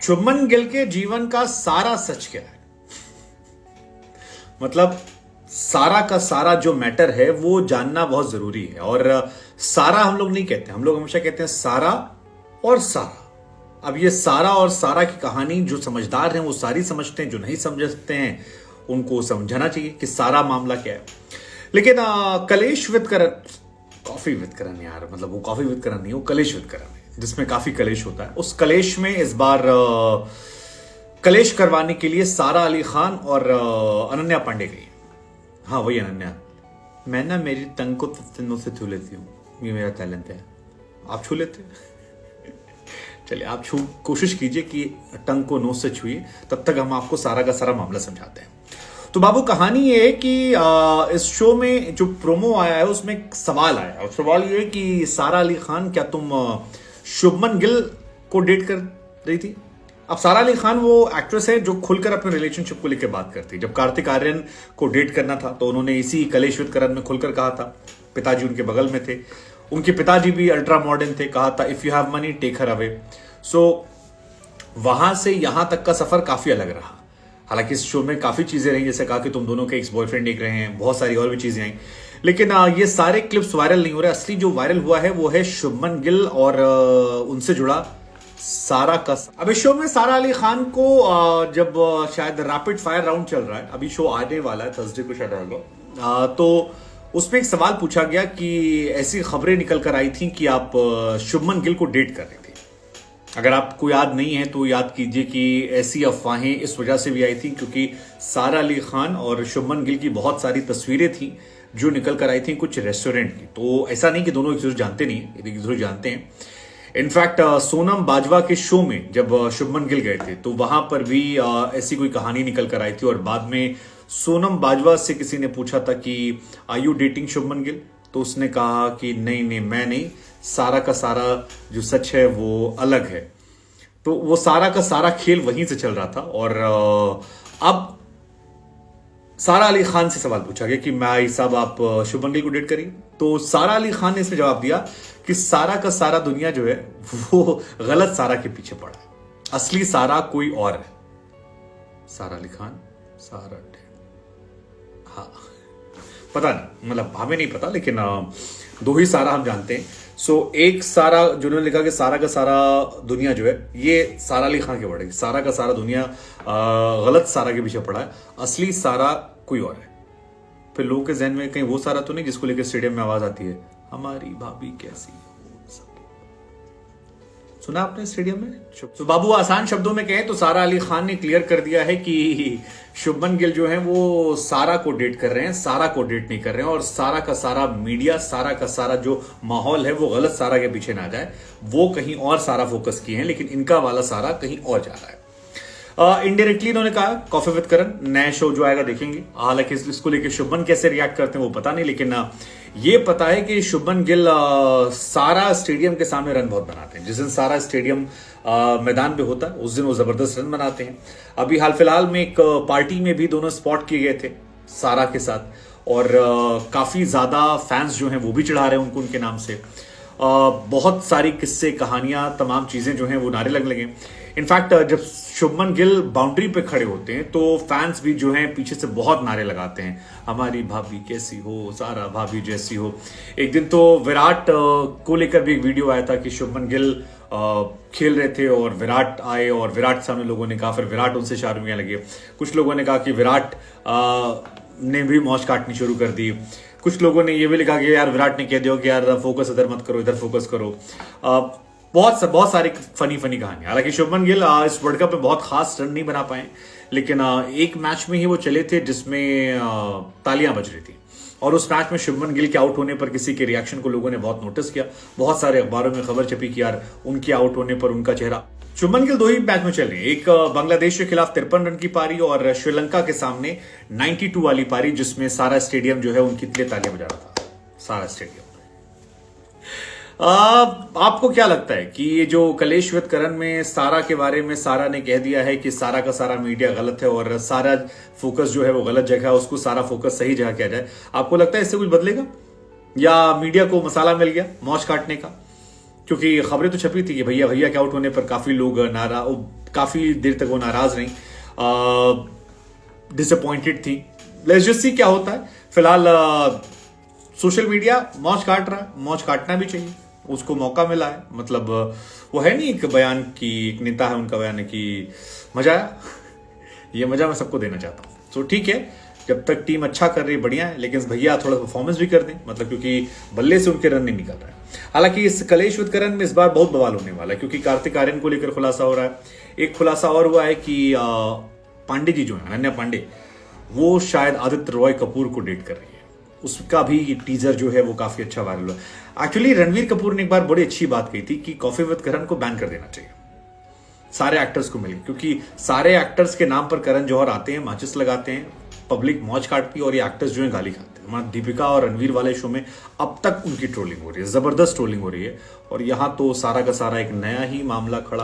शुभमन गिल के जीवन का सारा सच क्या है? मतलब सारा का सारा जो मैटर है वो जानना बहुत जरूरी है। और सारा हम लोग नहीं कहते, हम लोग हमेशा कहते हैं सारा और सारा। अब ये सारा और सारा की कहानी जो समझदार हैं वो सारी समझते हैं, जो नहीं समझते हैं उनको समझना चाहिए कि सारा मामला क्या है। लेकिन कलेश विद करण, कॉफी विद करण यार, मतलब वो कॉफी विद करण नहीं, वो कलेश विद करण है जिसमें काफी कलेश होता है। उस कलेश में इस बार कलेश करवाने के लिए सारा अली खान और अनन्या पांडे गई। हाँ वही अनन्या, मैं ना मेरी टंग को तनों से छू लेती हूँ, ये मेरा टैलेंट है। आप छू लेते? चलिए आप कोशिश कीजिए कि टंग को नोज से छुइए, तब तक हम आपको सारा का सारा मामला समझाते हैं। तो बाबू कहानी ये है कि इस शो में जो प्रोमो आया है उसमें एक सवाल आया, और सवाल ये है कि सारा अली खान क्या तुम शुभमन गिल को डेट कर रही थी? अब सारा अली खान वो एक्ट्रेस है जो खुलकर अपने रिलेशनशिप को लेकर बात करती है। जब कार्तिक आर्यन को डेट करना था तो उन्होंने इसी कलेश विद करण में खुलकर कहा था। पिताजी उनके बगल में थे, उनके पिताजी भी अल्ट्रा मॉडर्न थे, कहा था if you have money take her away. So वहां से यहां तक का सफर काफी अलग रहा। हालांकि इस शो में काफी चीजें रही, जैसे कहा कि तुम दोनों के एक्स बॉयफ्रेंड देख रहे हैं, बहुत सारी और भी चीजें आई, लेकिन ये सारे क्लिप्स वायरल नहीं हो रहे। असली जो वायरल हुआ है वो है शुभमन गिल और उनसे जुड़ा सारा का। अब इस शो में सारा अली खान को जब शायद रैपिड फायर राउंड चल रहा है, अभी शो आने वाला है थर्सडे को शायद आएगा, तो उसमें एक सवाल पूछा गया कि ऐसी खबरें निकल कर आई थी कि आप शुभमन गिल को डेट कर रहे थे। अगर आपको याद नहीं है तो याद कीजिए कि ऐसी अफवाहें इस वजह से भी आई थी क्योंकि सारा अली खान और शुभमन गिल की बहुत सारी तस्वीरें थी जो निकल कर आई थी कुछ रेस्टोरेंट की। तो ऐसा नहीं कि दोनों एक दूसरे जानते नहीं है, एक दूसरे जानते हैं। इनफैक्ट सोनम बाजवा के शो में जब शुभमन गिल गए थे तो वहां पर भी ऐसी कोई कहानी निकल कर आई थी, और बाद में सोनम बाजवा से किसी ने पूछा था कि are you dating Shubman Gill, तो उसने कहा कि नहीं नहीं मैं नहीं, सारा का सारा जो सच है वो अलग है। तो वो सारा का सारा खेल वहीं से चल रहा था। और अब सारा अली खान से सवाल पूछा गया कि मैं साहब आप शुभमन गिल को डेट करिए, तो सारा अली खान ने इसमें जवाब दिया कि सारा का सारा दुनिया जो है वो गलत सारा के पीछे पड़ा है, असली सारा कोई और है। सारा अली खान सारा, हाँ पता नहीं, मतलब हमें नहीं पता, लेकिन दो ही सारा हम जानते हैं। सो एक सारा जिन्होंने लिखा कि सारा का सारा दुनिया जो है ये सारा अली खान के पड़े, सारा का सारा दुनिया गलत सारा के पीछे पड़ा है, असली सारा कोई और है। फिर लोगों के जहन में कहीं वो सारा तो नहीं जिसको लेकर स्टेडियम में आवाज आती है हमारी भाभी कैसी हो, सुना आपने स्टेडियम में? तो बाबू आसान शब्दों में कहें तो सारा अली खान ने क्लियर कर दिया है कि शुभमन गिल जो है वो सारा को डेट कर रहे हैं, सारा को डेट नहीं कर रहे हैं। और सारा का सारा मीडिया, सारा का सारा जो माहौल है वो गलत सारा के पीछे ना जाए, वो कहीं और सारा फोकस किए हैं, लेकिन इनका वाला सारा कहीं और जा रहा है। इनडायरेक्टली इन्होंने कहा कॉफी विद करण नया शो जो आएगा देखेंगे। हालांकि इसको लेकर शुभमन कैसे रिएक्ट करते हैं वो पता नहीं, लेकिन ये पता है कि शुभमन गिल सारा स्टेडियम के सामने रन बहुत बनाते हैं। जिस दिन सारा स्टेडियम मैदान पे होता है उस दिन वो जबरदस्त रन बनाते हैं। अभी हाल फिलहाल में एक पार्टी में भी दोनों स्पॉट किए गए थे सारा के साथ, और काफी ज्यादा फैंस जो हैं वो भी चढ़ा रहे हैं उनको उनके नाम से। बहुत सारी किस्से, कहानियां, तमाम चीजें जो हैं वो नारे लगने लगे। इनफैक्ट जब शुभमन गिल बाउंड्री पे खड़े होते हैं तो फैंस भी जो हैं पीछे से बहुत नारे लगाते हैं, हमारी भाभी कैसी हो, सारा भाभी जैसी हो। एक दिन तो विराट को लेकर भी एक वीडियो आया था कि शुभमन गिल खेल रहे थे और विराट आए और विराट के सामने लोगों ने कहा, फिर विराट उनसे शायरियां लगे। कुछ लोगों ने कहा कि विराट ने भी मौज काटनी शुरू कर दी। कुछ लोगों ने ये भी लिखा कि यार विराट ने कह दिया कि यार फोकस इधर मत करो, इधर फोकस करो। बहुत सारी फनी कहानी। हालांकि शुभमन गिल इस वर्ल्ड कप में बहुत खास रन नहीं बना पाए, लेकिन एक मैच में ही वो चले थे जिसमें तालियां बज रही थी, और उस मैच में शुभमन गिल के आउट होने पर किसी के रिएक्शन को लोगों ने बहुत नोटिस किया। बहुत सारे अखबारों में खबर छपी कि यार उनके आउट होने पर उनका चेहरा। शुभमन गिल दो ही मैच में चले, एक बांग्लादेश के खिलाफ 53 रन की पारी और श्रीलंका के सामने 92 वाली पारी, जिसमें सारा स्टेडियम जो है उनकी लिए तालियां बजा रहा था। सारा स्टेडियम। आपको क्या लगता है कि ये जो कलेश विद करण में सारा के बारे में सारा ने कह दिया है कि सारा का सारा मीडिया गलत है और सारा फोकस जो है वो गलत जगह है, उसको सारा फोकस सही जगह किया जाए, आपको लगता है इससे कुछ बदलेगा या मीडिया को मसाला मिल गया मौज काटने का? क्योंकि खबरें तो छपी थी कि भैया के आउट होने पर काफी लोग नारा, काफी देर तक वो नाराज रही, डिसअपॉइंटेड थी। लेट्स जस्ट सी क्या होता है। फिलहाल सोशल मीडिया मौज काट रहा है, मौज काटना भी चाहिए, उसको मौका मिला है। मतलब वो है नहीं एक बयान की, एक नेता है उनका बयान है कि मजा आया, ये मजा मैं सबको देना चाहता हूँ। तो ठीक है, जब तक टीम अच्छा कर रही है बढ़िया है, लेकिन भैया थोड़ा परफॉर्मेंस भी कर दें, मतलब क्योंकि बल्ले से उनके रन नहीं निकल रहा है। हालांकि इस कलेश विद करण में इस बार बहुत बवाल होने वाला है, क्योंकि कार्तिक आर्यन को लेकर खुलासा हो रहा है। एक खुलासा और हुआ है कि पांडे जी जो है, अनन्या पांडे, वो शायद आदित्य रॉय कपूर को डेट कर रही है। उसका भी टीजर जो है वो काफी अच्छा वायरल हुआ। एक्चुअली रणवीर कपूर ने एक बार बड़ी अच्छी बात कही थी कि कॉफी विद करण को बैन कर देना चाहिए सारे एक्टर्स को मिलकर, क्योंकि सारे एक्टर्स के नाम पर करण जौहर आते हैं, माचिस लगाते हैं, पब्लिक मौज काटती है और ये एक्टर्स जो है गाली खाते हैं। हमारा दीपिका और रणवीर वाले शो में अब तक उनकी ट्रोलिंग हो रही है, जबरदस्त ट्रोलिंग हो रही है। और यहां तो सारा का सारा एक नया ही मामला खड़ा